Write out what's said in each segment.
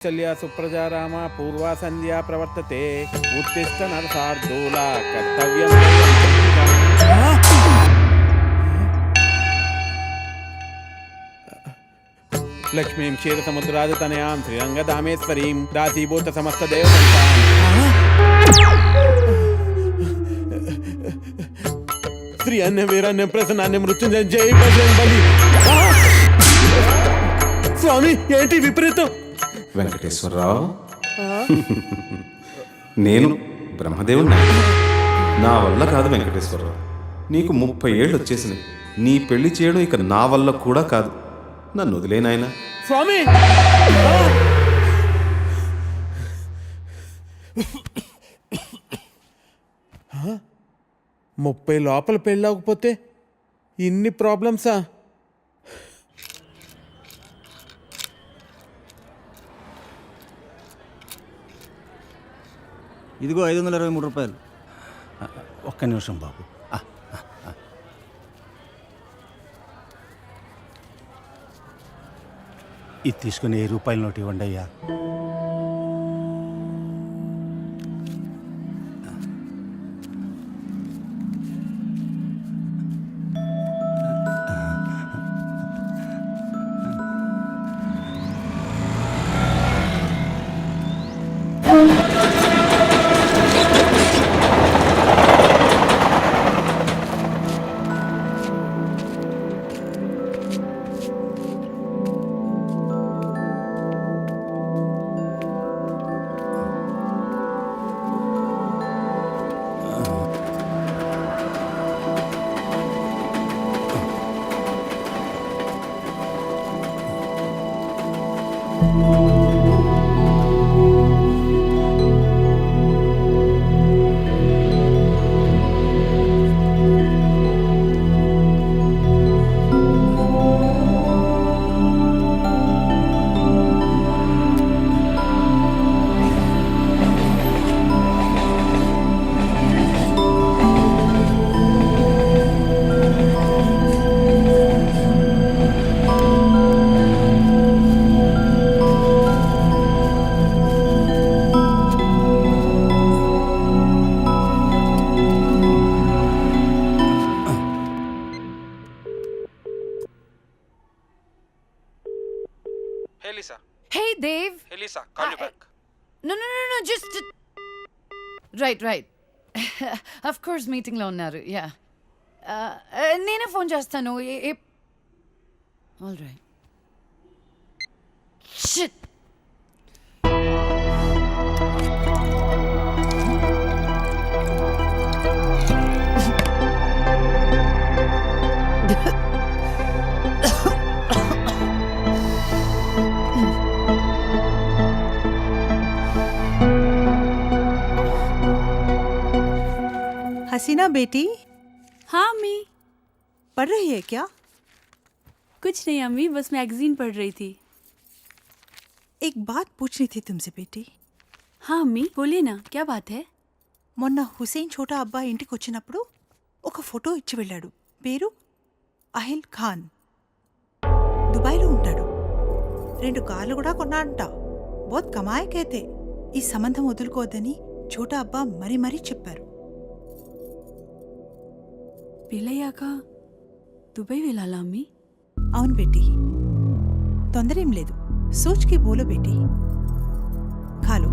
చల్యా సుప్రజా రామ పూర్వా సంధ్యా ప్రవర్తతే ఉత్తిష్ట నరసార్దూల కర్తవ్యం. లక్ష్మీం క్షీరసముద్రాదితనయాం శ్రీరంగధామేశ్వరీం దాసీభూత సమస్త దేవతంతాం. శ్రీ అన్య వీరాన్య ప్రసన్నాన్య మృత్యుంజయ జై బజరంగ బలి. స్వామి ఏంటి విపరీతం? వెంకటేశ్వరరావు, నేను బ్రహ్మదేవుని. నా వల్ల కాదు వెంకటేశ్వరరావు. నీకు 30 ఏళ్ళు వచ్చేసినాయి. నీ పెళ్లి చేయడం ఇక నా వల్ల కూడా కాదు. నన్ను వదిలేనాయన. స్వామి 30 లోపల పెళ్ళవకపోతే ఇన్ని ప్రాబ్లమ్సా? ఇదిగో 523 రూపాయలు. ఒక్క నిమిషం బాబు. ఇది తీసుకుని 1000 రూపాయల నోటు ఇవ్వండి అయ్యా. Hey Lisa. Hey Dave. Hey Lisa, call you back. No, just right. Of course meeting lo unnaru. Yeah. Nene phone chestanu. All right. Shit. हसीना बेटी। हाँ अम्मी। पढ़ रही है क्या? कुछ नहीं अम्मी, बस मैगजीन पढ़ रही थी। एक बात पूछनी थी तुमसे बेटी। हाँ अम्मी बोलिए ना, क्या बात है? మొన్న హుసేన్ చోటా అబ్బా ఇంటికి వచ్చినప్పుడు ఒక ఫోటో ఇచ్చి వెళ్ళాడు. పేరు అహిల్ ఖాన్. దుబాయ్లో ఉంటాడు. 2 కార్లు కూడా కొన్నాడంట. బోత్ కమాయకైతే ఈ సంబంధం వదులుకోవద్దని చోటా అబ్బా మరీ చెప్పారు. పెళ్ళయ్యాక దుబాయ్ వెళ్ళాలా అమ్మి? అవును బేటీ, తొందరేం లేదు. సోచ్కి బోలో బేటీ. ఖాలో.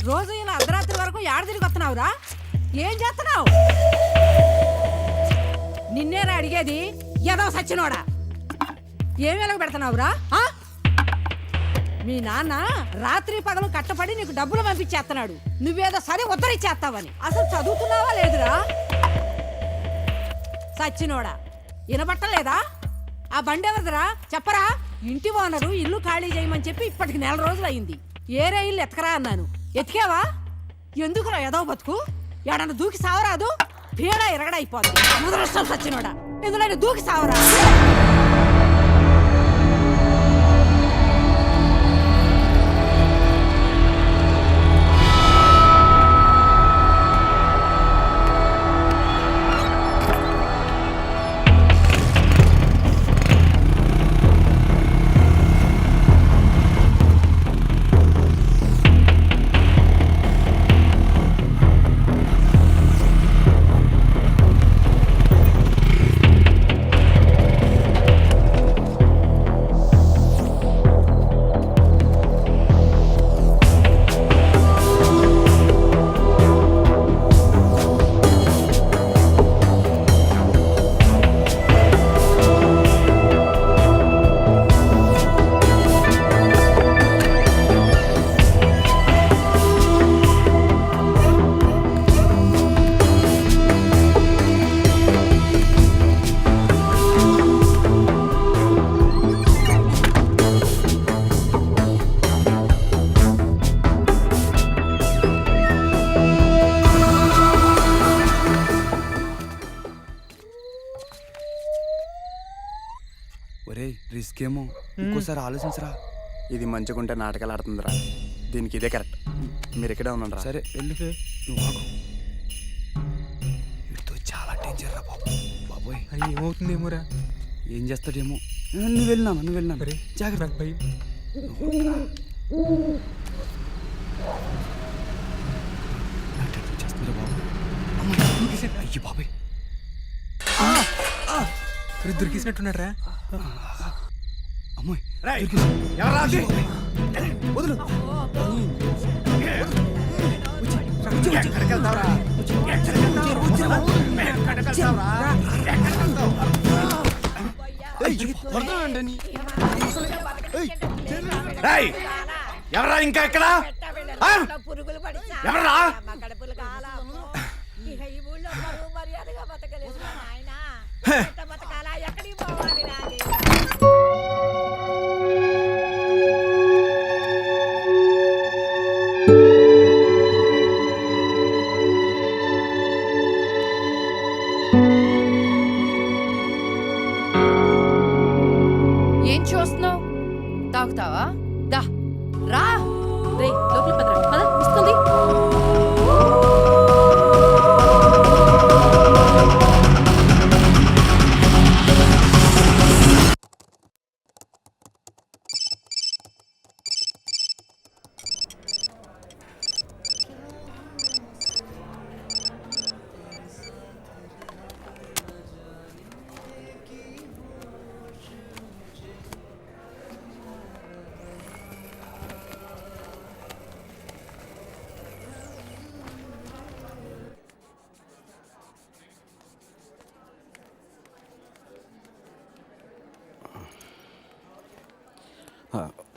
రోజు ఇలా అర్ధరాత్రి వరకు ఏడ తిరిగి వస్తున్నావురా? ఏం చేస్తున్నావు? నిన్నేరా అడిగేది, ఏదో సచ్చినోడా. ఏం వెలగ పెడుతున్నావురా? మీ నాన్న రాత్రి పగలు కట్టపడి నీకు డబ్బులు పంపించేస్తున్నాడు. నువ్వేదో సరే ఉత్తరిచ్చేస్తావని. అసలు చదువుతున్నావా లేదురా? సచ్చినోడా, వినబట్టలేదా? ఆ బండి ఎవరిదిరా చెప్పరా? ఇంటి ఓనరు ఇల్లు ఖాళీ చేయమని చెప్పి ఇప్పటికి 4 రోజులు అయింది. ఏరే ఇల్లు ఎతకరా అన్నాను. ఎతికావా? ఎందుకురా ఏదో బతుకు? ఎడన్నా దూకి సావరాదు, పీడ ఎరగడైపోద్ది. ముదరష్టం సచ్చినోడా, ఎందులో దూకి సావరా. ఒరే రిస్క్ ఏమో, ఇంకోసారి ఆలోచించరా. ఇది మంచిగుంటే నాటకాలు ఆడుతుందిరా. దీనికి ఇదే కరెక్ట్. మీరు ఇక్కడే ఉన్నారా? సరే వెళ్ళిపే, నువ్వు ఆగు. వీటితో చాలా డేంజర్ రా బాబు. బాబోయ్ అది ఏమవుతుందేమోరా. ఏం చేస్తాడేమో. నువ్వు వెళ్ళినా జాగ్రత్త. భయం. చేస్తుందిరా బాబు. అమ్మాయి అయ్యి బాబాయ్, దొరికిసినట్టున్నాడు రా. అమ్మాయి వదులు. ఎవరా ఇంకా ఎక్కడ? పురుగులు పడి ఎవరా? కడుపులు కాలా. ఇక ఈ ఊళ్ళో పరువు మర్యాదగా బతకలేదు నాయనా. బతకాలా, ఎక్కడికి పోవాలి రాని. ఏం చూస్తున్నావు? తాగుతావా? దా రా. రే లోపల పదరా, పద వస్తుంది.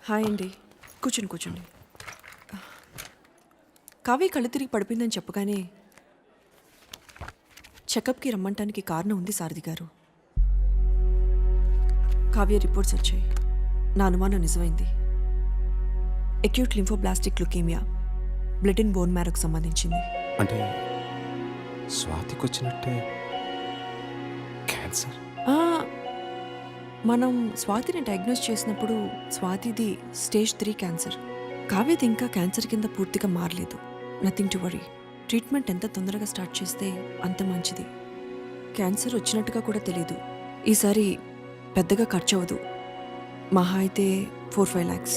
హాయ్ అండి, కూర్చోండి. కావ్య కళ్ళు తిరిగి పడిపోయిందని చెప్పగానే చెకప్కి రమ్మంటానికి కారణం ఉంది సారథి గారు. కావ్య రిపోర్ట్స్ వచ్చాయి. నా అనుమానం నిజమైంది. Acute lymphoblastic leukaemia, blood and bone మ్యారోకు సంబంధించింది. అంటే స్వాతికి వచ్చినట్టే క్యాన్సర్. మనం స్వాతిని డయాగ్నోస్ చేసినప్పుడు స్వాతిది స్టేజ్ 3 క్యాన్సర్. కావ్యది ఇంకా క్యాన్సర్ కింద పూర్తిగా మారలేదు. Nothing to worry. ట్రీట్మెంట్ ఎంత తొందరగా స్టార్ట్ చేస్తే అంత మంచిది. క్యాన్సర్ వచ్చినట్టుగా కూడా తెలీదు. ఈసారి పెద్దగా ఖర్చు అవ్వదు. మహా అయితే 4-5 lakhs.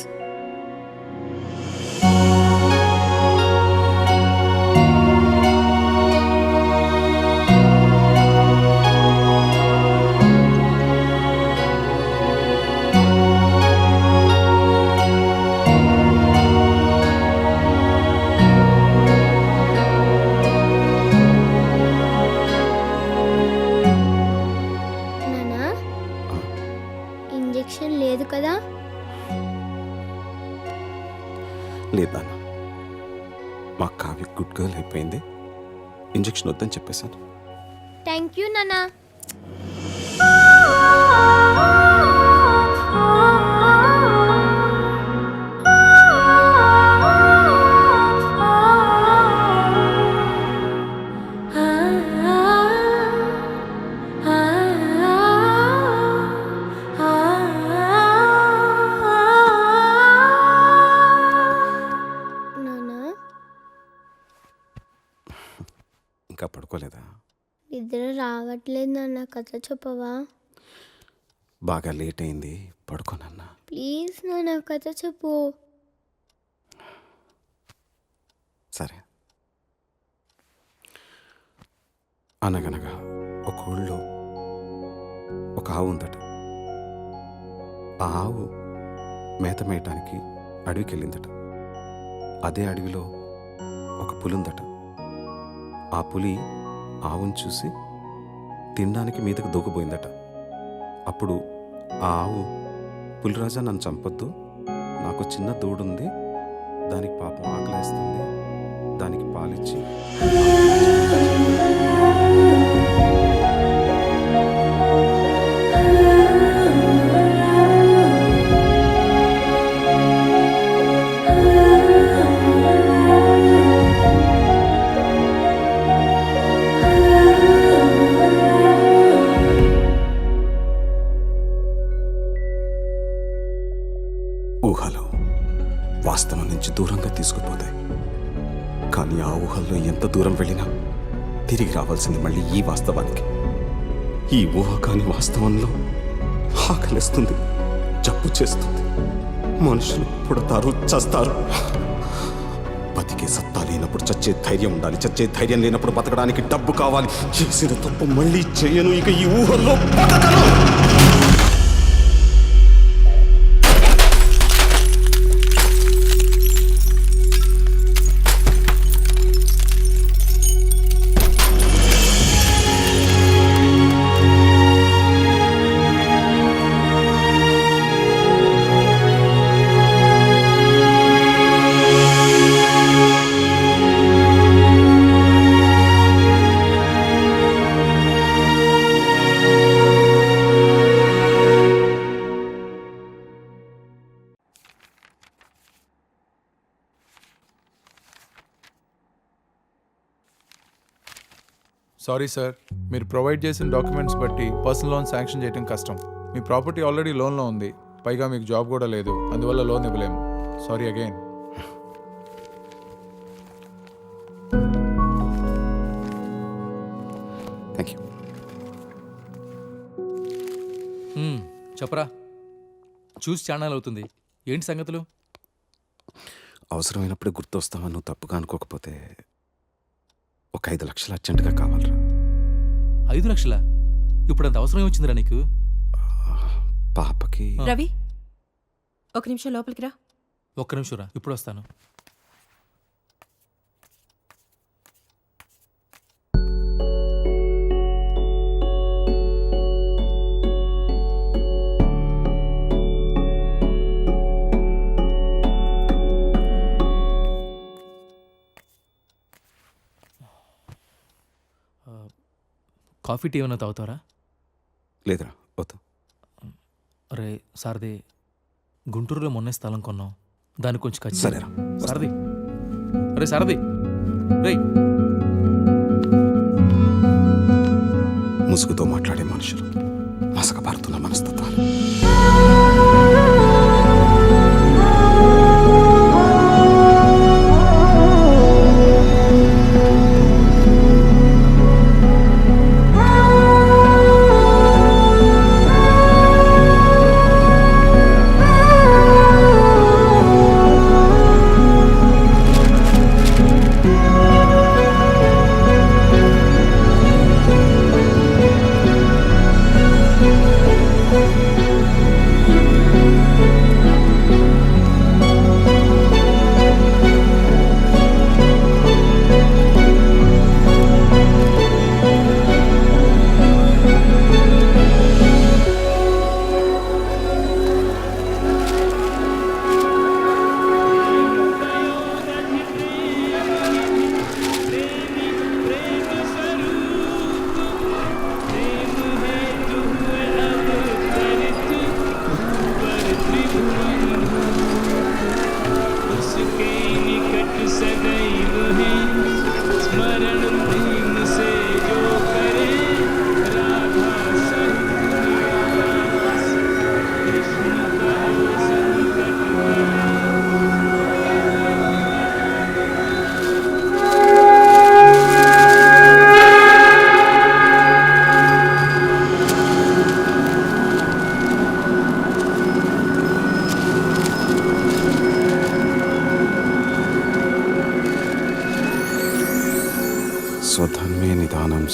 ఇంజెక్షన్ లేదు కదా? లేదు నాన్న, మా కావ్య గుడ్ గర్ల్ అయిపోయింది. ఇంజెక్షన్ వద్దని చెప్పేశాను. థ్యాంక్ యూ నాన్న. పడుకోలేదా? నిద్ర రావట్లేదు నాన్న, కథ చెప్పవా? బాగా లేట్ అయింది, పడుకోనన్నా. ప్లీజ్ నాన్న, కథ చెప్పు. సరే. అనగనగా ఒక ఊళ్ళో ఒక ఆవు ఉందట. ఆ ఆవు మేత మేయటానికి అడవికి వెళ్ళిందట. అదే అడవిలో ఒక పులి ఉందట. ఆ పులి ఆవును చూసి తినడానికి మీదకు దూకపోయిందట. అప్పుడు ఆ ఆవు, పులిరాజా నన్ను చంపొద్దు, నాకు చిన్న దూడుంది, దానికి పాపం ఆకలేస్తుంది, దానికి పాలిచ్చి ఊహలు వాస్తవం నుంచి దూరంగా తీసుకుపోతాయి. కానీ ఆ ఊహల్లో ఎంత దూరం వెళ్ళినా తిరిగి రావాల్సింది మళ్ళీ ఈ వాస్తవానికి. ఈ ఊహ కాని వాస్తవంలో ఆకలిస్తుంది, జబ్బు చేస్తుంది, మనుషులు పుడతారు, చస్తారు. బతికే సత్తా లేనప్పుడు చచ్చే ధైర్యం ఉండాలి, చచ్చే ధైర్యం లేనప్పుడు బతకడానికి డబ్బు కావాలి. చేసిన తప్పు మళ్ళీ చేయను, ఇక ఈ ఊహల్లో బతకను. సారీ సార్, మీరు ప్రొవైడ్ చేసిన డాక్యుమెంట్స్ బట్టి పర్సనల్ లోన్ శాంక్షన్ చేయడం కష్టం. మీ ప్రాపర్టీ ఆల్రెడీ లోన్లో ఉంది, పైగా మీకు జాబ్ కూడా లేదు, అందువల్ల లోన్ ఇవ్వలేము. Sorry again. Thank you. చెప్పరా, చూసి ఛానల్ అవుతుంది, ఏంటి సంగతులు? అవసరమైనప్పుడు గుర్తొస్తామని నువ్వు తప్పుగా అనుకోకపోతే ఒక 5 లక్షలు అర్జెంటుగా కావాలరా. 5 లక్షలా? ఇప్పుడు అంత అవసరం వచ్చిందిరా నీకు? పాపకి. రవి, ఒక నిమిషం లోపలికి రా. ఒక్క నిమిషం రా, ఇప్పుడు వస్తాను. కాఫీ టీ ఏమైనా తాగుతారా? లేదురా, వద్దు. అరే సారథి, గుంటూరులో మొన్నే స్థలం కొన్నాం, దానికి కొంచెం ఖర్చు. సరేరా సారథి. అరే సారథి, రే. ముసుగుతో మాట్లాడే మనుషులు, మసకబారుతున్న మనస్తత్వాలు.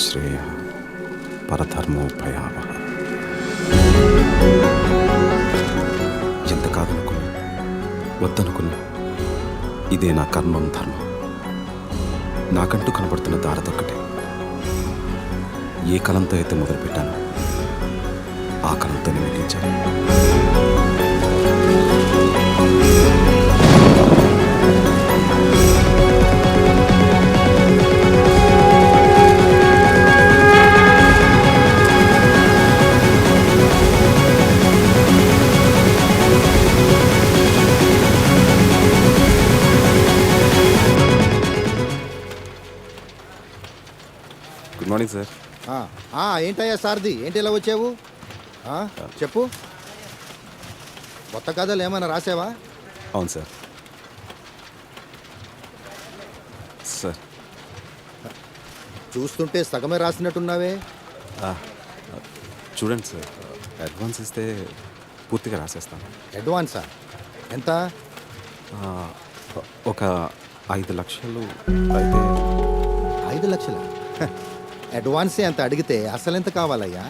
శ్రేయ పరధర్మో భయావహ. ఎంత కాదనుకున్నా వద్దనుకున్నా ఇదే నా కర్మం ధర్మం. నాకంటూ కనబడుతున్న దారదొక్కటే. ఏ కలంతో అయితే మొదలుపెట్టానో ఆ కలంతోనే ముగించాను. Good morning sir. ఏంటయ్యా సార్ది, ఏంటి ఇలా వచ్చావు? చెప్పు, కొత్త కథలు ఏమైనా రాసావా? అవును సార్. సార్ చూస్తుంటే సగమే రాసినట్టున్నావే. చూడండి సార్, అడ్వాన్స్ ఇస్తే పూర్తిగా రాసేస్తాను. అడ్వాన్సా? ఎంత? ఒక 5 లక్షలు అయితే. 5 లక్షల? అడ్వాన్సే అంత అడిగితే అసలు ఎంత కావాలయ్యా?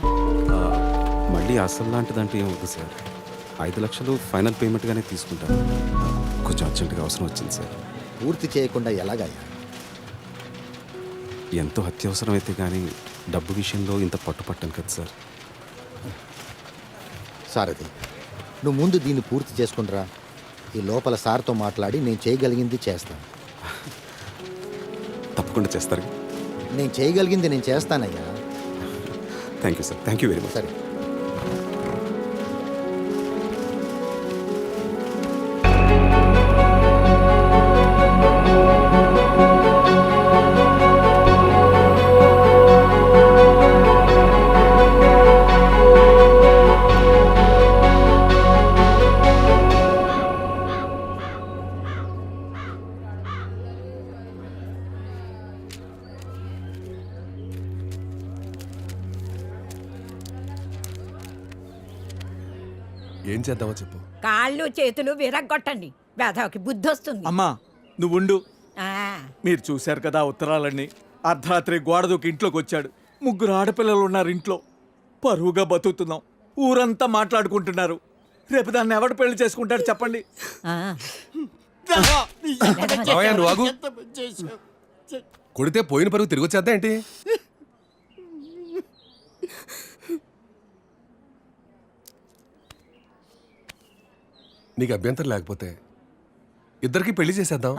మళ్ళీ అసలు లాంటిదంటే ఏం వద్దు సార్. 5 లక్షలు ఫైనల్ పేమెంట్గానే తీసుకుంటాను. కొంచెం అర్జెంటుగా అవసరం వచ్చింది సార్. పూర్తి చేయకుండా ఎలాగయ్యా? ఎంతో అత్యవసరమైతే కానీ డబ్బు విషయంలో ఇంత పట్టుపట్టాను కదా సార్. సారథి, నువ్వు ముందు దీన్ని పూర్తి చేసుకునిరా. ఈ లోపల సార్తో మాట్లాడి నేను చేయగలిగింది చేస్తాను. తప్పకుండా చేస్తారు. నేను చేయగలిగింది నేను చేస్తానయ్యా. Thank you sir. Thank you very much. సరే. ఏం చేద్దామో చెప్పు. కాళ్ళు చేతులు విరగ్గొట్టండి, వేధవకి బుద్ధి వస్తుంది. అమ్మా నువ్వుండు. ఆ, మీరు చూశారు కదా ఉత్తరాలన్నీ. అర్ధరాత్రి గోడ దూకి ఇంట్లోకి వచ్చాడు. 3 ఆడపిల్లలు ఉన్నారు ఇంట్లో. పరువుగా బతుకుతున్నాం. ఊరంతా మాట్లాడుకుంటున్నారు. రేపు దాన్ని ఎవడు పెళ్లి చేసుకుంటాడు చెప్పండి. ఆ. మావయ్య, నువ్వు ఆగు. కొడితే పోయిన పరుగు తిరిగి వచ్చేద్దా ఏంటి? నీకు అభ్యంతరం లేకపోతే ఇద్దరికి పెళ్లి చేసేద్దాం.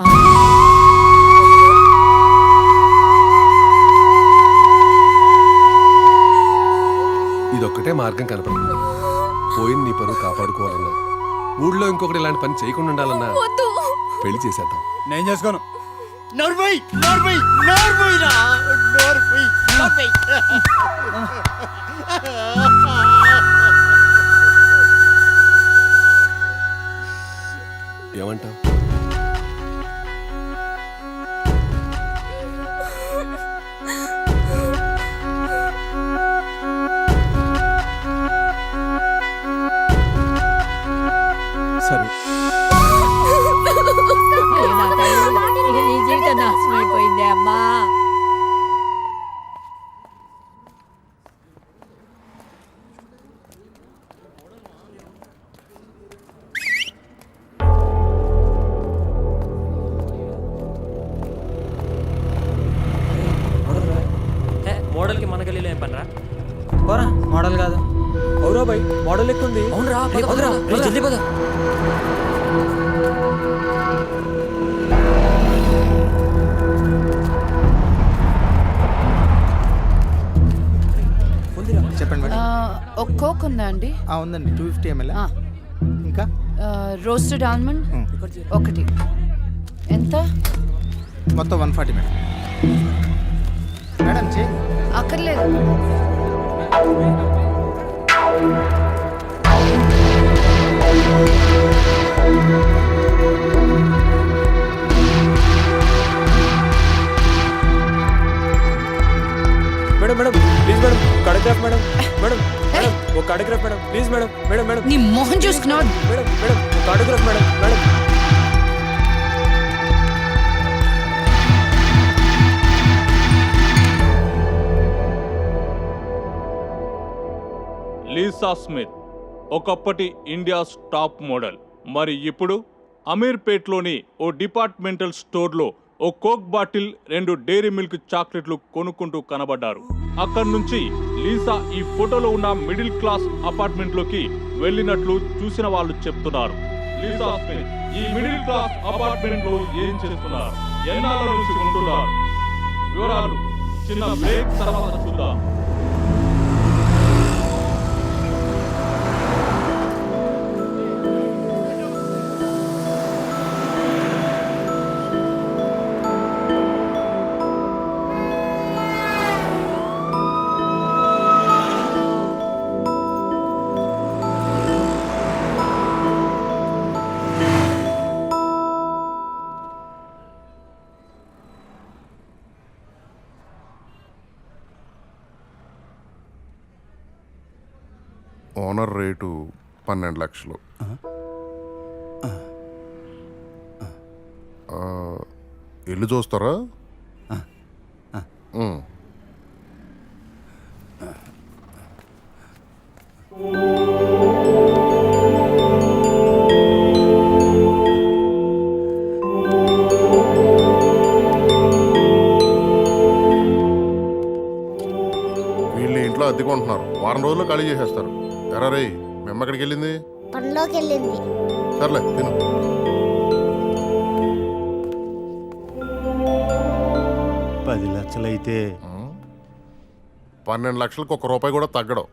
ఇదొక్కటే మార్గం కనపడుతుంది. పోయిన నీ పరువు కాపాడుకోవాలన్నా, ఊళ్ళో ఇంకొకటి ఇలాంటి పని చేయకుండా ఉండాలన్నా పెళ్లి చేసేద్దాం. నేను చేసుకోను. ఏమంటావు? సరే. నీ జీవితం నాశనం అయిపోయింది అమ్మా. మోడల్కి మన గల్లీలో ఏం పనిరా? పోరా, మోడల్ కాదు. అవురా బై, మోడల్ ఎక్కుంది. అవునరా, జల్దీ పద. చెప్పండి మేడం. ఒక కోక్ ఉందా అండి? ఉందండి, 250 ml. ఇంకా రోస్టెడ్ ఆల్మండ్ ఒకటి. ఎంత? మొత్తం 140 మేడం. మేడం చేయి. అక్కర్లేదు. Madam madam please madam, autograph madam. Madam madam ఒక autograph madam please madam. Madam madam నీ మొహం చూసుకున్నావు. Madam madam autograph madam. Madam Lisa Smith ఒకప్పటి ఇండియాస్ టాప్ మోడల్. మరి ఇప్పుడు అమీర్పేట్లోని ఓ డిపార్ట్మెంటల్ స్టోర్లో ఓ కోక్ బాటిల్ 2 డైరీ మిల్క్ చాక్లెట్లు కొనుక్కుంటూ కనబడ్డారు. అక్కడి నుంచి లీసా ఈ ఫోటోలో ఉన్న మిడిల్ క్లాస్ అపార్ట్మెంట్లోకి వెళ్ళినట్లు చూసిన వాళ్ళు చెప్తున్నారు. లీసా స్మిత్ ఈ మిడిల్ క్లాస్ అపార్ట్మెంట్లో ఏం చేస్తున్నారు, ఎన్నాళ్ళ నుంచి ఉంటున్నారు, వివరాలు చిన్న బ్రేక్ తర్వాత చూద్దాం. ఓనర్ రేటు 12 లక్షలు. ఇల్లు చూస్తారా? వీళ్ళు ఇంట్లో అద్దెకుంటున్నారు, వారం రోజుల్లో ఖాళీ చేసేస్తారు. ఎరా రే, మీ అమ్మ ఎక్కడికి వెళ్ళింది? పనిలోకి వెళ్ళింది. సర్లే తిను. 10 లక్షలైతే 12 లక్షలకు 1 రూపాయి కూడా తగ్గడం.